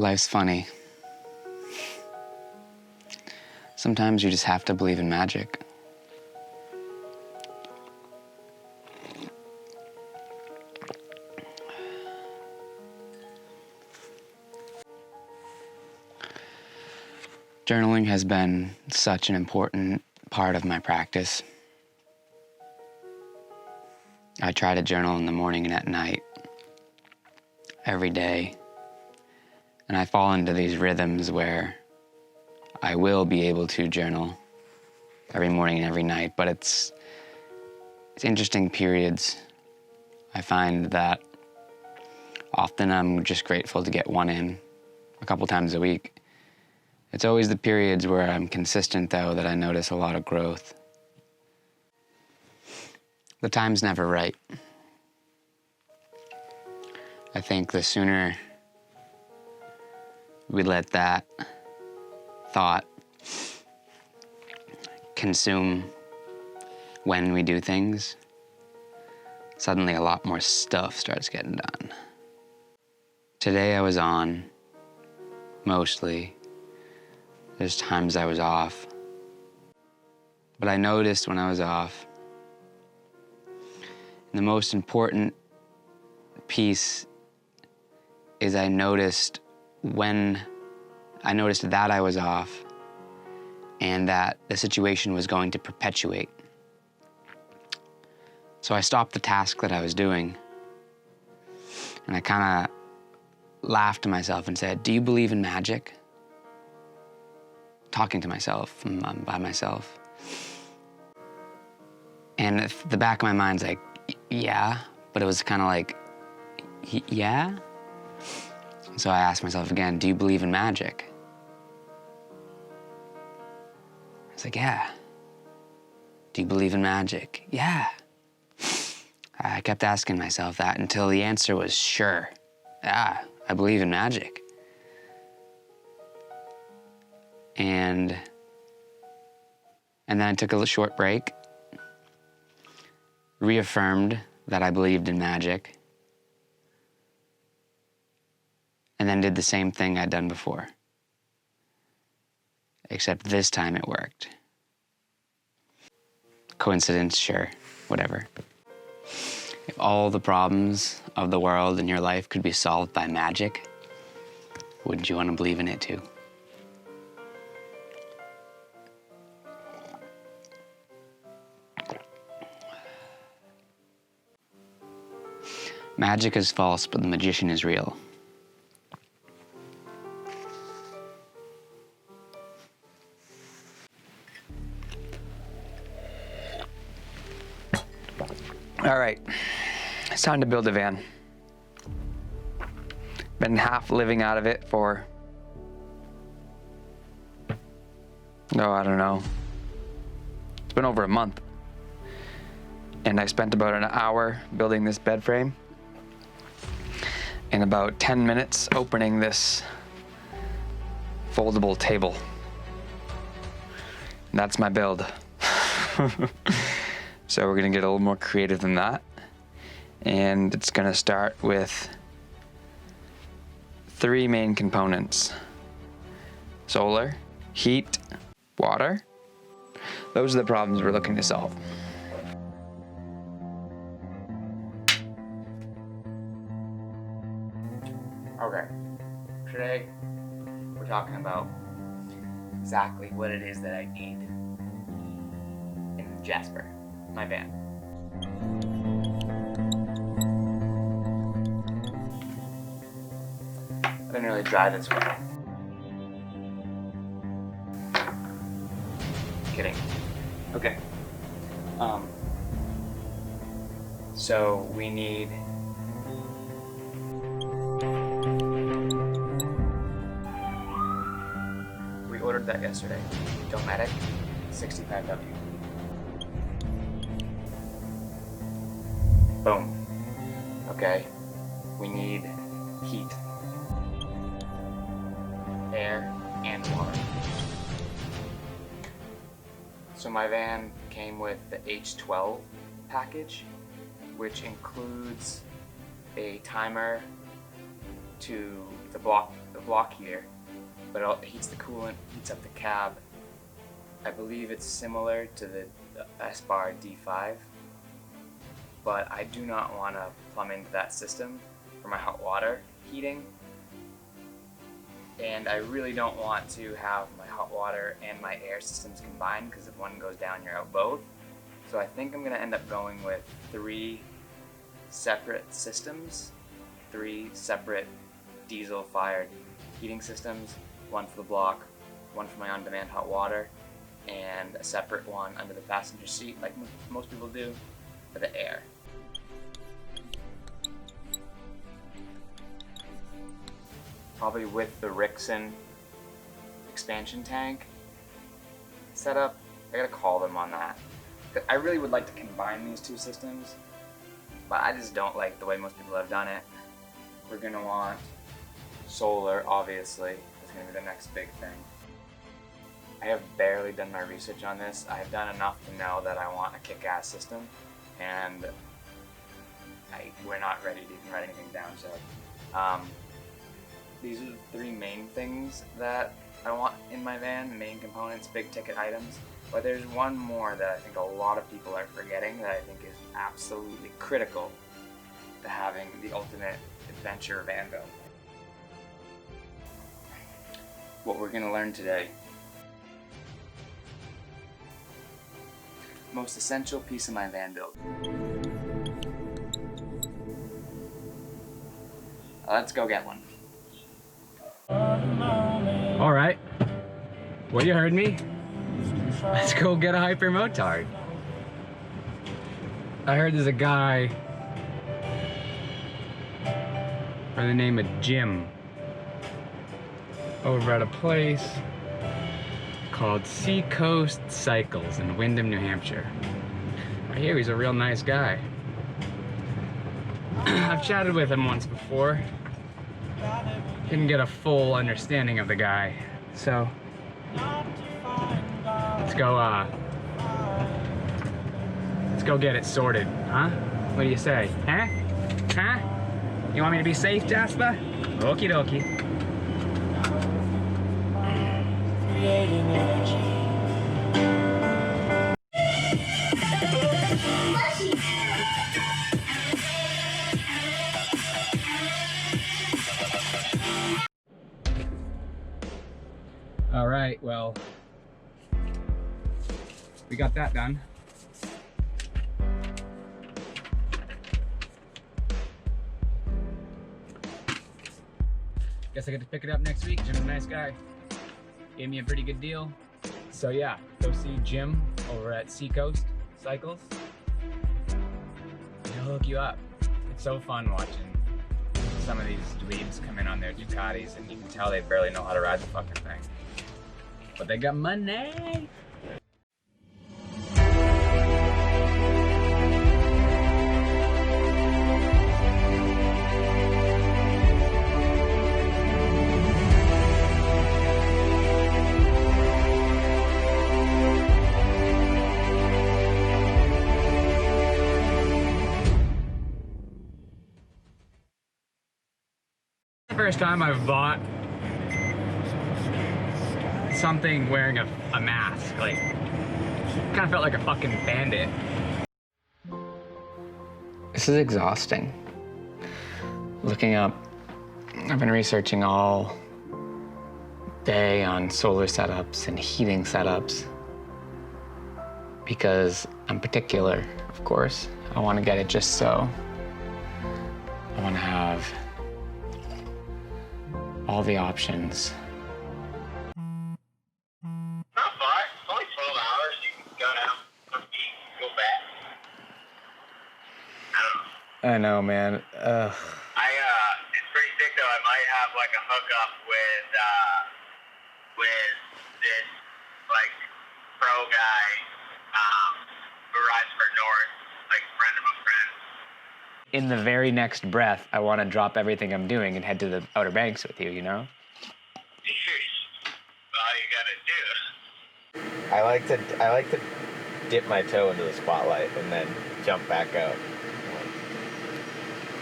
Life's funny. Sometimes you just have to believe in magic. Journaling has been such an important part of my practice. I try to journal in the morning and at night, every day. And I fall into these rhythms where I will be able to journal every morning and every night, but it's interesting periods. I find that often I'm just grateful to get one in a couple times a week. It's always the periods where I'm consistent, though, that I notice a lot of growth. The time's never right. I think the sooner we let that thought consume when we do things, suddenly a lot more stuff starts getting done. Today I was on, mostly. There's times I was off. But I noticed when I was off, the most important piece is I noticed that I was off and that the situation was going to perpetuate. So I stopped the task that I was doing and I kind of laughed to myself and said, "Do you believe in magic?" Talking to myself, I'm by myself. And at the back of my mind's like, yeah, but it was kind of like, yeah? So I asked myself again, do you believe in magic? I was like, yeah. Do you believe in magic? Yeah. I kept asking myself that until the answer was sure. Yeah, I believe in magic. And then I took a short break, reaffirmed that I believed in magic, and then did the same thing I'd done before. Except this time it worked. Coincidence, sure, whatever. If all the problems of the world in your life could be solved by magic, wouldn't you want to believe in it too? Magic is false, but the magician is real. All right, it's time to build a van. Been half living out of it for, I don't know. It's been over a month. And I spent about an hour building this bed frame and about 10 minutes opening this foldable table. And that's my build. So we're gonna get a little more creative than that. And it's gonna start with 3 main components: solar, heat, water. Those are the problems we're looking to solve. Okay, today we're talking about exactly what it is that I need in Jasper, my van. I didn't really drive this way. Kidding. Okay. So we need ordered that yesterday. Dometic 65W. Boom. Okay. We need heat, air, and water. So my van came with the H12 package, which includes a timer to the block heater, but it heats the coolant, heats up the cab. I believe it's similar to the S-Bar D5, but I do not want to plumb into that system for my hot water heating. And I really don't want to have my hot water and my air systems combined, because if one goes down, you're out both. So I think I'm going to end up going with 3 separate systems, 3 separate diesel-fired heating systems, one for the block, one for my on-demand hot water, and a separate one under the passenger seat, like most people do, for the air. Probably with the Rixson expansion tank setup. I gotta call them on that. I really would like to combine these 2 systems, but I just don't like the way most people have done it. We're gonna want solar, obviously. It's gonna be the next big thing. I have barely done my research on this. I've done enough to know that I want a kick-ass system, and we're not ready to even write anything down, so these are the 3 main things that I want in my van, main components, big ticket items. But there's one more that I think a lot of people are forgetting that I think is absolutely critical to having the ultimate adventure van build. What we're going to learn today. Most essential piece of my van build. Let's go get one. All right. Well, you heard me. Let's go get a hyper motard. I heard there's a guy by the name of Jim over at a place called Seacoast Cycles in Windham, New Hampshire. I hear he's a real nice guy. I've chatted with him once before. Didn't get a full understanding of the guy, so let's go get it sorted, huh? What do you say, huh? Huh? You want me to be safe, Jasper? Okie dokie. Creating energy. All right, well, we got that done. Guess I get to pick it up next week. Jim's a nice guy. Gave me a pretty good deal. So yeah, go see Jim over at Seacoast Cycles. He'll hook you up. It's so fun watching some of these dweebs come in on their Ducatis, and you can tell they barely know how to ride the fucking thing. But they got money. The first time I've bought something wearing a mask, like, kind of felt like a fucking bandit. This is exhausting. Looking up, I've been researching all day on solar setups and heating setups because I'm particular, of course. I want to get it just so. I want to have all the options. Not far. It's only 12 hours. You can go down, go back. I don't know. I know, man. It's pretty sick though. I might have like a hookup with this like pro guy who rides for North, like friend of a friend. In the very next breath, I want to drop everything I'm doing and head to the Outer Banks with you, you know? All you gotta do. I like to dip my toe into the spotlight and then jump back out.